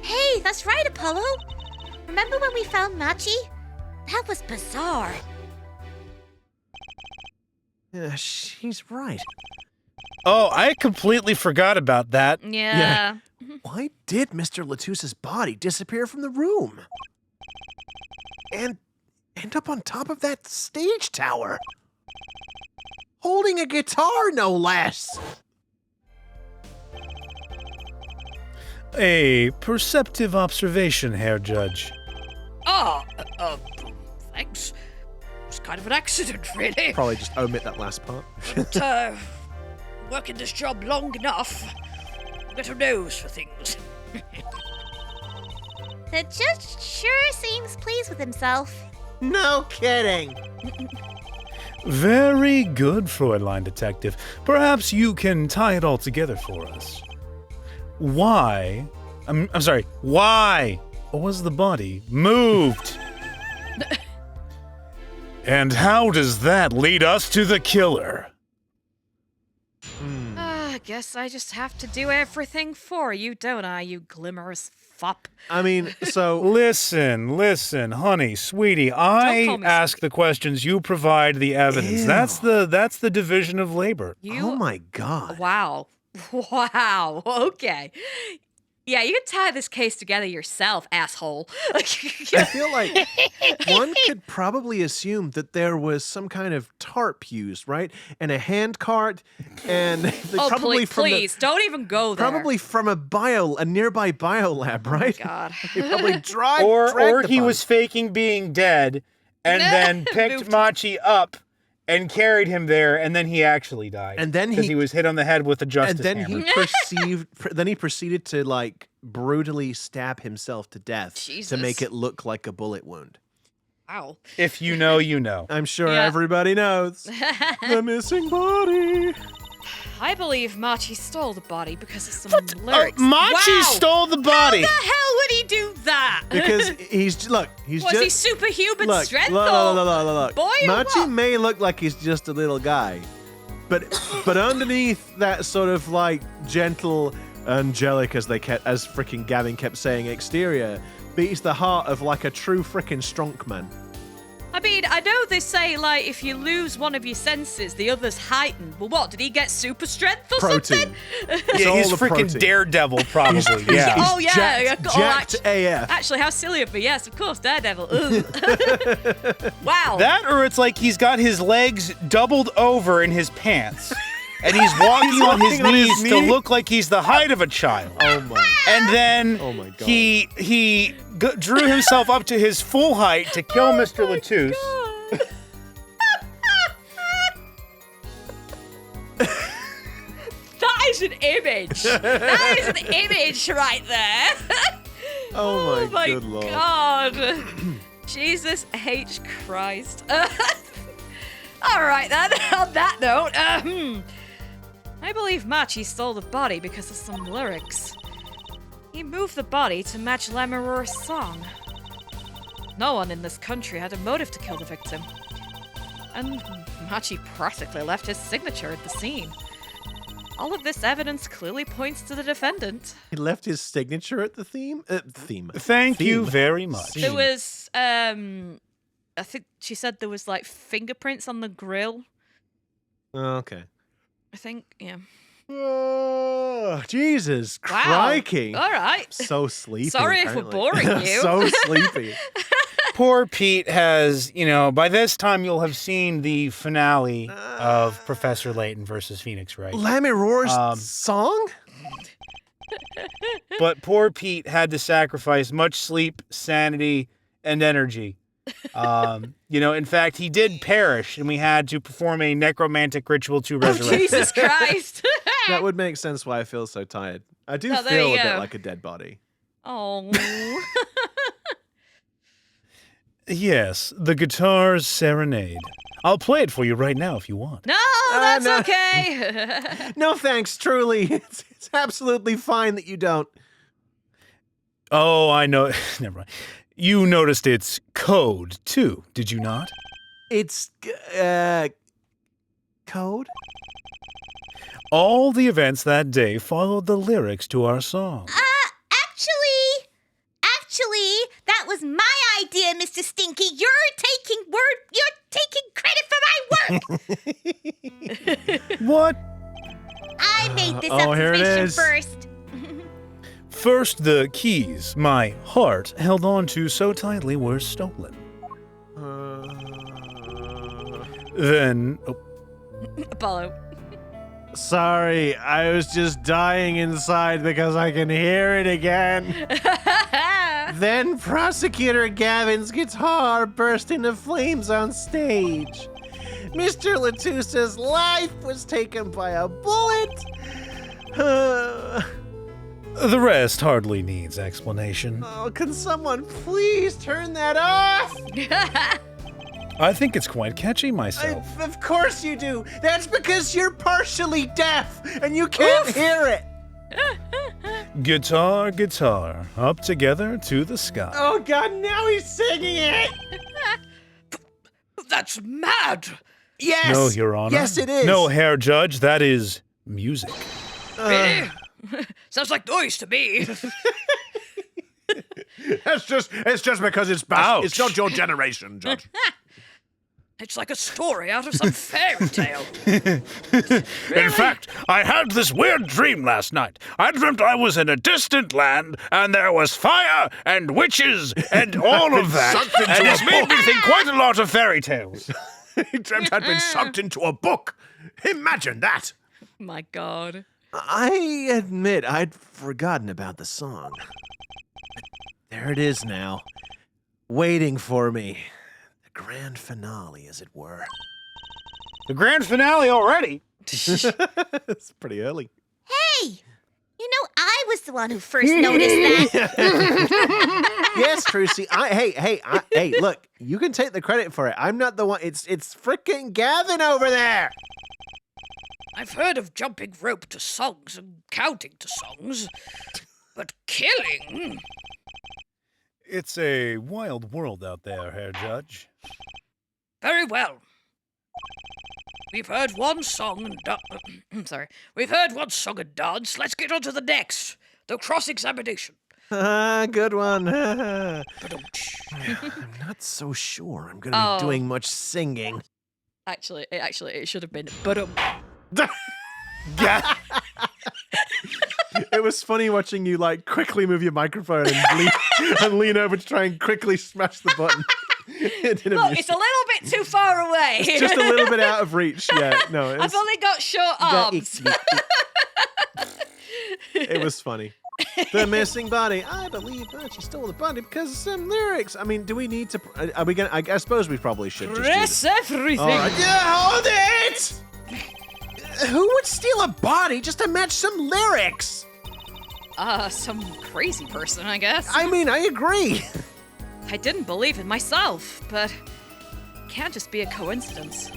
Hey, that's right, Apollo. Remember when we found Machi? That was bizarre. She's right. Oh, I completely forgot about that. Yeah. Why did Mr. LeTouse's body disappear from the room? And end up on top of that stage tower? Holding a guitar, no less! A perceptive observation, Herr Judge. Thanks. It was kind of an accident, really. Probably just omit that last part. But, working this job long enough, I've got a nose for things. The judge sure seems pleased with himself. No kidding! Very good, Freudline Detective. Perhaps you can tie it all together for us. Why was the body moved? And how does that lead us to the killer? I guess I just have to do everything for you, don't I, you glimmerous fop? I mean, so... Listen, honey, sweetie, I call me ask the questions, you provide the evidence. Ew. That's the division of labor. You... Oh my god. Wow. Wow. Okay. Yeah, you can tie this case together yourself, asshole. I feel like one could probably assume that there was some kind of tarp used, right? And a hand cart, and probably please, don't even go there. Probably from a nearby biolab, right? Oh, God. They probably dragged Or the he body. was faking being dead and then picked Moved. Machi up and carried him there, and then he actually died. And then he was hit on the head with a justice hammer. Then he proceeded to like brutally stab himself to death to make it look like a bullet wound. Ow. If you know, you know. I'm sure everybody knows. The missing body. I believe Machi stole the body because of some lyrics. Machi stole the body. How the hell would he do that? Because he's Was just he superhuman look, strength? look. Boy or Machi what? may look like he's just a little guy, but underneath that sort of like gentle, angelic, as freaking Gavin kept saying, exterior beats the heart of like a true freaking Stronkman. I mean, I know they say, like, if you lose one of your senses, the other's heightened. Well, what, did he get super strength or something? Yeah, he's freaking protein. Daredevil, probably. Yeah. Oh, yeah. Jacked AF. Actually, how silly of me. Yes, of course, Daredevil. Wow. That, or it's like he's got his legs doubled over in his pants. And he's walking on his knees to look like he's the height of a child. Oh my! And then oh my God. he drew himself up to his full height to kill Mr. LeTouse. That is an image. That is an image right there. Oh my good Lord. God. Jesus H. Christ. All right then. On that note, I believe Machi stole the body because of some lyrics. He moved the body to match Lamiroir's song. No one in this country had a motive to kill the victim. And Machi practically left his signature at the scene. All of this evidence clearly points to the defendant. He left his signature at the theme. Thank you very much. There was, I think she said there was like fingerprints on the grill. Oh, okay. I think, yeah. Oh, Jesus Wow. crikey. All right. So sleepy. Sorry if we're apparently. boring you. So sleepy. Poor Pete has, by this time you'll have seen the finale of Professor Layton versus Phoenix, right? Lamiroir's song? But poor Pete had to sacrifice much sleep, sanity, and energy. In fact, he did perish, and we had to perform a necromantic ritual to resurrect him. Jesus Christ. That would make sense why I feel so tired. I do Oh, there feel you a bit go. like a dead body. Oh. Yes, the Guitars Serenade. I'll play it for you right now if you want. No, that's no. okay. No thanks, truly. It's absolutely fine that you don't. Oh, I know. Never mind. You noticed it's code, too, did you not? It's, code? All the events that day followed the lyrics to our song. Actually, that was my idea, Mr. Stinky. You're taking credit for my work. What? I made this here it observation is. first. First, the keys my heart held on to so tightly were stolen. Then... Oh, Apollo. Sorry, I was just dying inside because I can hear it again. Then Prosecutor Gavin's guitar burst into flames on stage. Mr. LeTouse's life was taken by a bullet. the rest hardly needs explanation. Oh, can someone please turn that off? I think it's quite catchy myself. Of course you do. That's because you're partially deaf and you can't hear it. Guitar, guitar, up together to the sky. Oh God, now he's singing it. That's mad! Yes. No, Your Honor. Yes, it is. No, Herr Judge, that is music. Really? Sounds like noise to me. It's just because it's Ouch. It's not your generation, Judge. It's like a story out of some fairy tale. In fact, I had this weird dream last night. I dreamt I was in a distant land, and there was fire and witches and all of that. Sucked into And a it's made me book. think quite a lot of fairy tales. He dreamt I'd been sucked into a book. Imagine that. My God. I admit I'd forgotten about the song. There it is now, waiting for me. The grand finale, as it were. The grand finale already? It's pretty early. Hey! You know I was the one who first noticed that. Yes, Trucy. Hey, look, you can take the credit for it. I'm not the one. It's frickin' Gavin over there. I've heard of jumping rope to songs and counting to songs, but killing? It's a wild world out there, Herr Judge. Very well. We've heard one song and We've heard one song and dance. Let's get on to the next. The cross-examination. Good one. I'm Ba-dum-tsh. not so sure I'm gonna be doing much singing. Actually, it should have been. But Yeah. It was funny watching you like quickly move your microphone and lean over to try and quickly smash the button. Look, it's a little bit too far away. It's just a little bit out of reach. Yeah, no. I've only got short arms. It was funny. The missing body. I believe that she stole the body because of some lyrics. I mean, do we need to? Are we gonna? I suppose we probably should. Press everything. All right. Yeah, hold it. Who would steal a body just to match some lyrics? Some crazy person, I guess. I mean, I agree. I didn't believe it myself, but it can't just be a coincidence.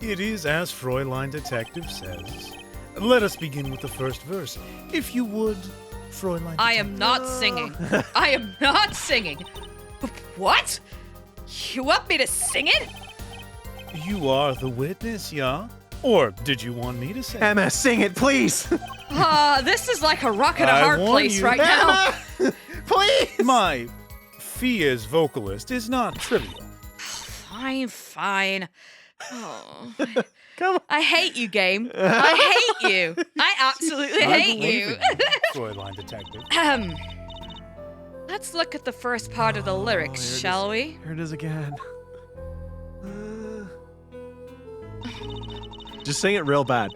It is as Fräulein Detective says. Let us begin with the first verse. If you would, Fräulein. I am not singing. I am not singing. What? You want me to sing it? You are the witness, yeah? Or did you want me to say? Emma, sing it, please. This is like a rock and a I hard warn place you. right now. Emma, please. My fee as vocalist is not trivial. Fine. Oh. Come on. I hate you, game. I hate you. I absolutely hate you. Fräulein Detective. Let's look at the first part of the lyrics, shall we? Here it is again. Just sing it real bad.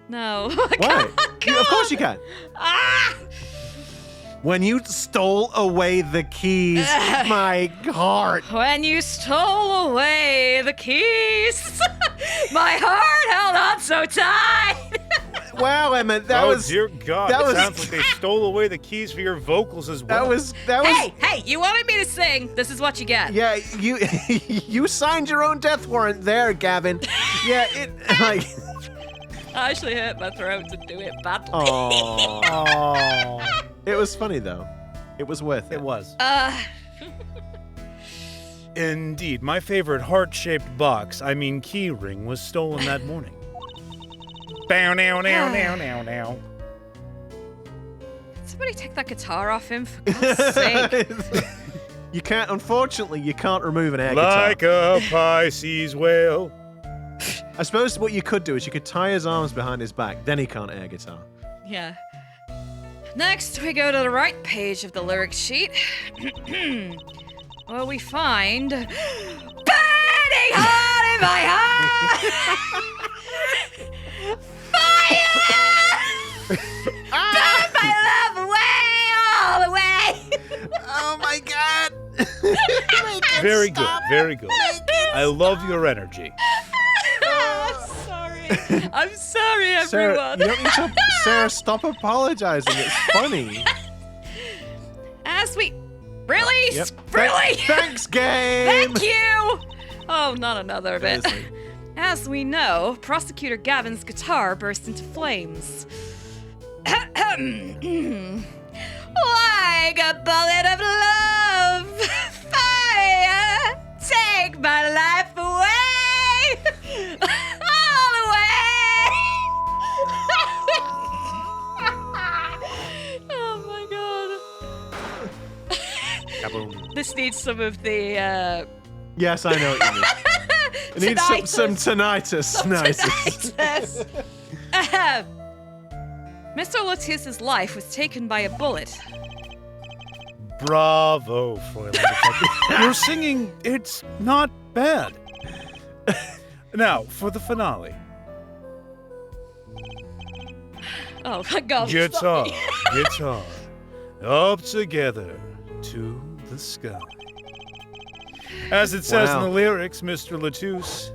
No. Why? Of course you can. Ah! When you stole away the keys, my heart. When you stole away the keys, my heart held on so tight. Wow, Emma, that was. Dear God, that it was- sounds like they stole away the keys for your vocals as well. That was. Hey, you wanted me to sing. This is what you get. Yeah, you you signed your own death warrant there, Gavin. Yeah, it like. I actually hurt my throat to do it badly. Oh. It was funny though. It was worth it. It was. Indeed, my favorite heart-shaped box, I mean key ring, was stolen that morning. Bow now now now now now. Somebody take that guitar off him, for God's sake. You can't. Unfortunately, you can't remove an air guitar. Like a Pisces whale. I suppose what you could do is you could tie his arms behind his back. Then he can't air guitar. Yeah. Next, we go to the right page of the lyric sheet. Where we find... Burning heart in my heart! Fire! Burn my love away, all the way! Oh my God! Very good, very good. I love your energy. I'm sorry, Sarah, everyone. you don't need to. Sarah, stop apologizing. It's funny. As we... Really? Yep. Really? Thanks, game. Thank you! Oh, not another bit. Seriously. As we know, Prosecutor Gavin's guitar burst into flames. Like a bullet of love, fire, take my life away, all the way. Oh my God. Kaboom. This needs some of the, Yes, I know what you mean. It needs some tinnitus. tinnitus. Mr. LeTouse's life was taken by a bullet. Bravo, Fräulein Detective. Your singing, it's not bad. Now, for the finale. Oh my God. Guitar, guitar, up together to the sky. As it says in Wow. the lyrics, Mr. LeTouse,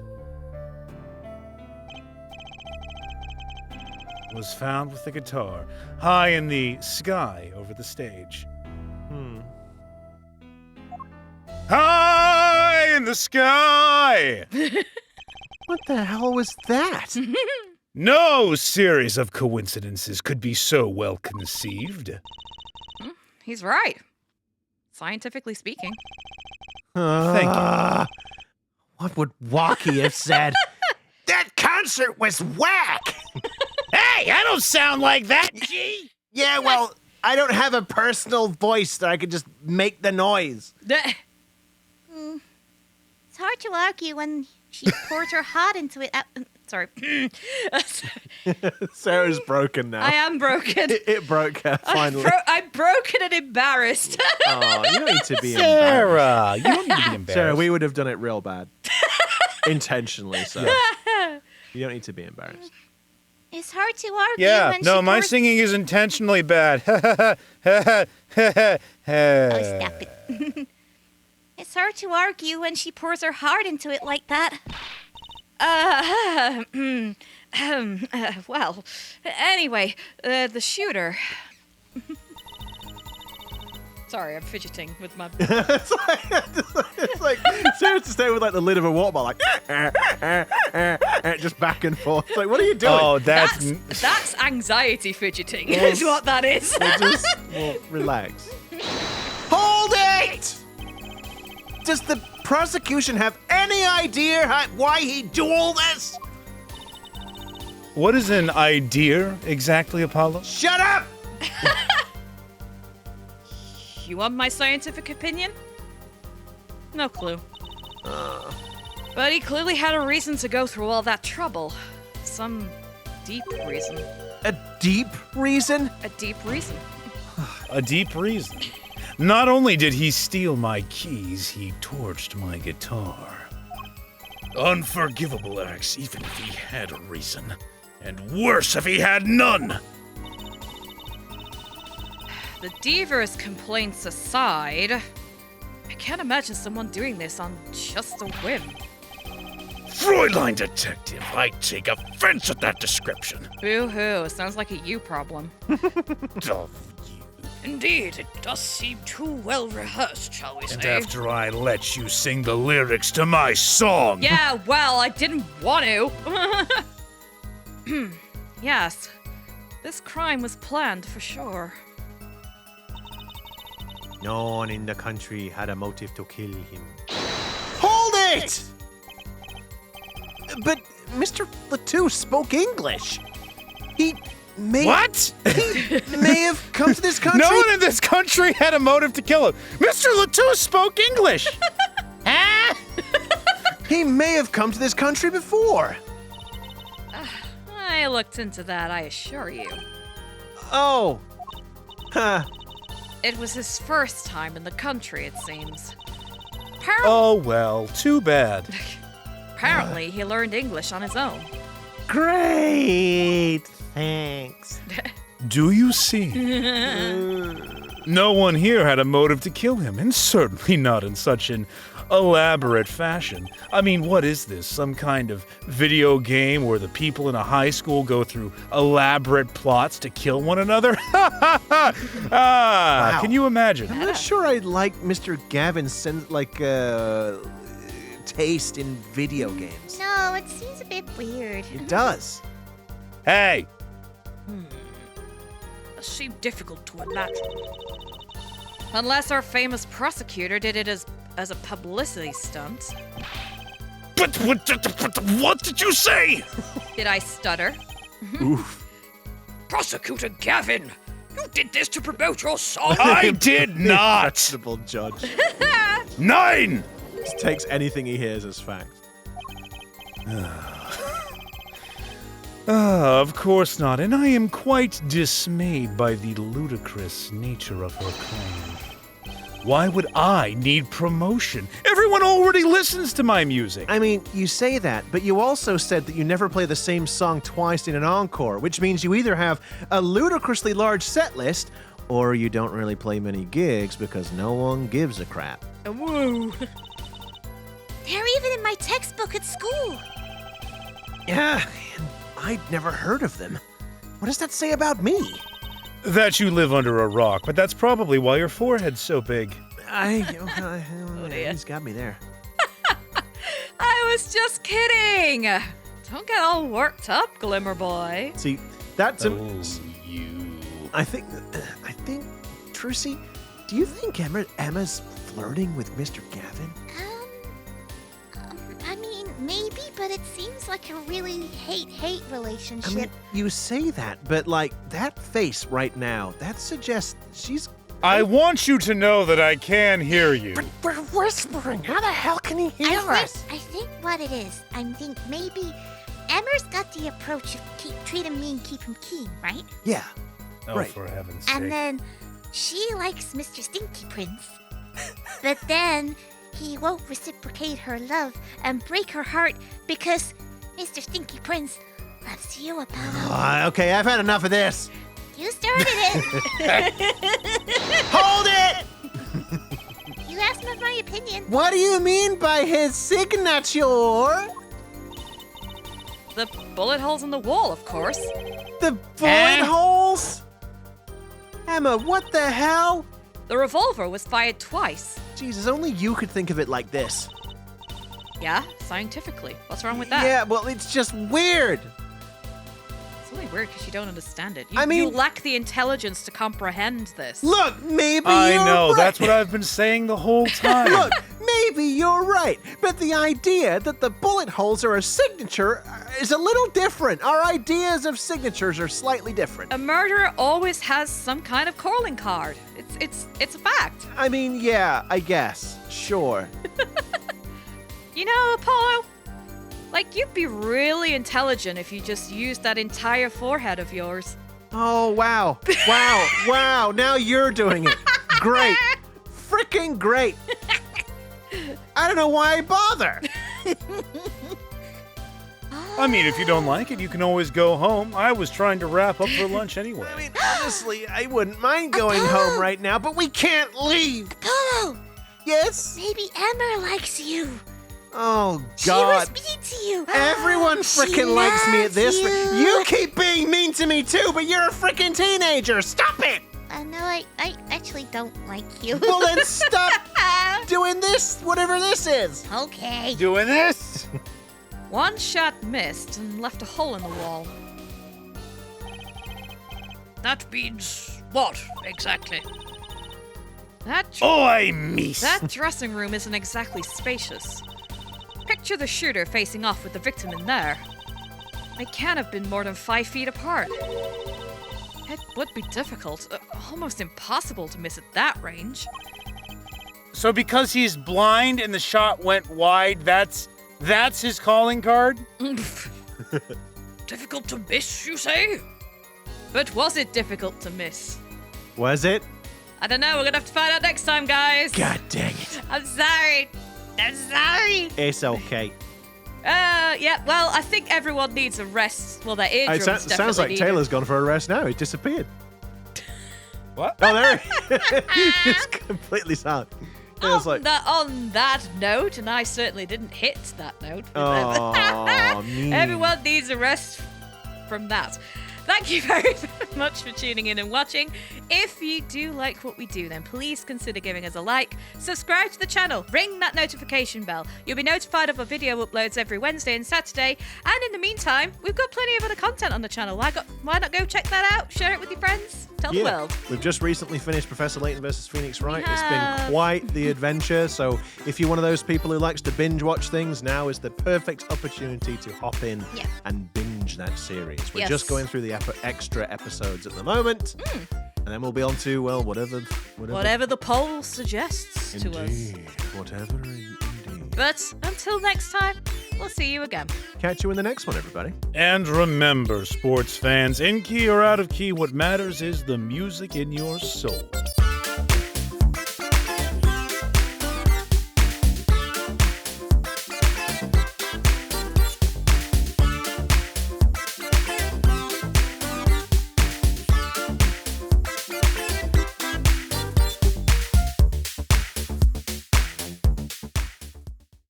was found with the guitar high in the sky over the stage. High in the sky! What the hell was that? No series of coincidences could be so well conceived. He's right. Scientifically speaking. Thank you. What would Walkie have said? That concert was whack! Hey, I don't sound like that, G! Yeah, well, I don't have a personal voice that I could just make the noise. It's hard to argue when she poured her heart into it. Sorry. Sarah's broken now. I am broken. It broke her finally. I'm broken and embarrassed. Oh, you don't need to be embarrassed. Sarah, you don't need to be embarrassed. Sarah, we would have done it real bad. Intentionally, so. You don't need to be embarrassed. It's hard to argue Yeah, when no, she my pours... singing is intentionally bad. Oh, stop it. It's hard to argue when she pours her heart into it like that. Well, anyway, the shooter. Sorry, I'm fidgeting with my... It's like Sarah's to stay with like the lid of a water bottle, like just back and forth. It's like, what are you doing? Oh, That's anxiety fidgeting, is what that is. Well, relax. Hold it! Does the prosecution have any idea why he'd do all this? What is an idea exactly, Apollo? Shut up! You want my scientific opinion? No clue. But he clearly had a reason to go through all that trouble. Some deep reason. A deep reason? A deep reason. A deep reason. Not only did he steal my keys, he torched my guitar. Unforgivable acts, even if he had a reason. And worse if he had none! The Deaver's complaints aside, I can't imagine someone doing this on just a whim. Freudline detective, I take offense at that description. Boo-hoo, sounds like a you problem. Oh, Indeed, it does seem too well rehearsed, shall we say? and after I let you sing the lyrics to my song. Yeah, well, I didn't want to. Yes, this crime was planned for sure. No one in the country had a motive to kill him. Hold it! But Mr. LeTouse spoke English. He may... What? He may have come to this country... No one in this country had a motive to kill him. Mr. LeTouse spoke English. Huh? He may have come to this country before. I looked into that, I assure you. Oh. Huh. It was his first time in the country, it seems. Oh, well, too bad. Apparently, he learned English on his own. Great. Thanks. Do you see? No one here had a motive to kill him, and certainly not in such an elaborate fashion. I mean, what is this? Some kind of video game where the people in a high school go through elaborate plots to kill one another? Wow. Can you imagine? I'm not sure I like Mr. Gavin's taste in video games. No, it seems a bit weird. It does. Hey! It seemed difficult to imagine. Unless our famous prosecutor did it as a publicity stunt. But what did you say? Did I stutter? Oof. Prosecutor Gavin, you did this to promote your song. I did not! Vegetable judge. 9! Just takes anything he hears as fact. Of course not, and I am quite dismayed by the ludicrous nature of her claim. Why would I need promotion? Everyone already listens to my music. I mean, you say that, but you also said that you never play the same song twice in an encore, which means you either have a ludicrously large set list, or you don't really play many gigs because no one gives a crap. Woo! They're even in my textbook at school. Yeah, and I'd never heard of them. What does that say about me? That you live under a rock, but that's probably why your forehead's so big. He's got me there. I was just kidding. Don't get all worked up, Glimmer Boy. See, that's you. I think, Trucy, do you think Emma's flirting with Mr. Gavin? I mean, maybe, but it seems like a really hate-hate relationship. I mean, you say that, but like that face right now, that suggests she's. I want you to know that I can hear you. But we're whispering. How the hell can he hear us? I think what it is, I think maybe Emmer's got the approach of treat him mean, keep him keen, right? Yeah. Oh, right. for heaven's sake. And then she likes Mr. Stinky Prince, but then he won't reciprocate her love and break her heart because Mr. Stinky Prince loves you, Apollo. Okay, I've had enough of this. You started it. Hold it! You asked me my opinion. What do you mean by his signature? The bullet holes in the wall, of course. The bullet holes? Emma, what the hell? The revolver was fired twice. Jesus, only you could think of it like this. Yeah, scientifically. What's wrong with that? Yeah, well, it's just weird. It's only weird because you don't understand it. I mean- you lack the intelligence to comprehend this. Look, maybe I you're know, right. that's what I've been saying the whole time. Look, maybe you're right, but the idea that the bullet holes are a signature is a little different. Our ideas of signatures are slightly different. A murderer always has some kind of calling card. It's a fact. I mean, yeah, I guess. Sure. You know, Apollo, like you'd be really intelligent if you just used that entire forehead of yours. Oh, wow. Wow. Now you're doing it. Great. Freaking great. I don't know why I bother. I mean, if you don't like it, you can always go home. I was trying to wrap up for lunch anyway. I mean, honestly, I wouldn't mind going home right now, but we can't leave. Apollo, Yes? maybe Emmer likes you. Oh, God. She was mean to you. Everyone She freaking likes me at loves this. you. You keep being mean to me too, but you're a freaking teenager. Stop it. No, I actually don't like you. Well, then stop doing this, whatever this is. Okay. Doing this? One shot missed and left a hole in the wall. That means what, exactly? Oi, miss. That dressing room isn't exactly spacious. Picture the shooter facing off with the victim in there. They can't have been more than 5 feet apart. It would be difficult, almost impossible to miss at that range. So because he's blind and the shot went wide, that's his calling card? Difficult to miss, you say? But was it difficult to miss? Was it? I don't know, we're gonna have to find out next time, guys. God dang it. I'm sorry. It's okay. Yeah, well, I think everyone needs a rest. Well, their eardrums definitely sounds like need Taylor's gone for a rest now. He disappeared. What? Oh, there he He's completely silent. Taylor's like, On that note, and I certainly didn't hit that note. oh, mean. Everyone needs a rest from that. Thank you very much for tuning in and watching. If you do like what we do, then please consider giving us a like, subscribe to the channel, ring that notification bell. You'll be notified of our video uploads every Wednesday and Saturday. And in the meantime, we've got plenty of other content on the channel. Why not go check that out? Share it with your friends. Tell the world. We've just recently finished Professor Layton vs. Phoenix Wright. It's been quite the adventure. So if you're one of those people who likes to binge watch things, now is the perfect opportunity to hop in and binge that series. We're just going through the extra episodes at the moment. And then we'll be on to, well, whatever the poll suggests to us. Indeed. Whatever indeed. But until next time, we'll see you again. Catch you in the next one, everybody. And remember, sports fans, in key or out of key, what matters is the music in your soul.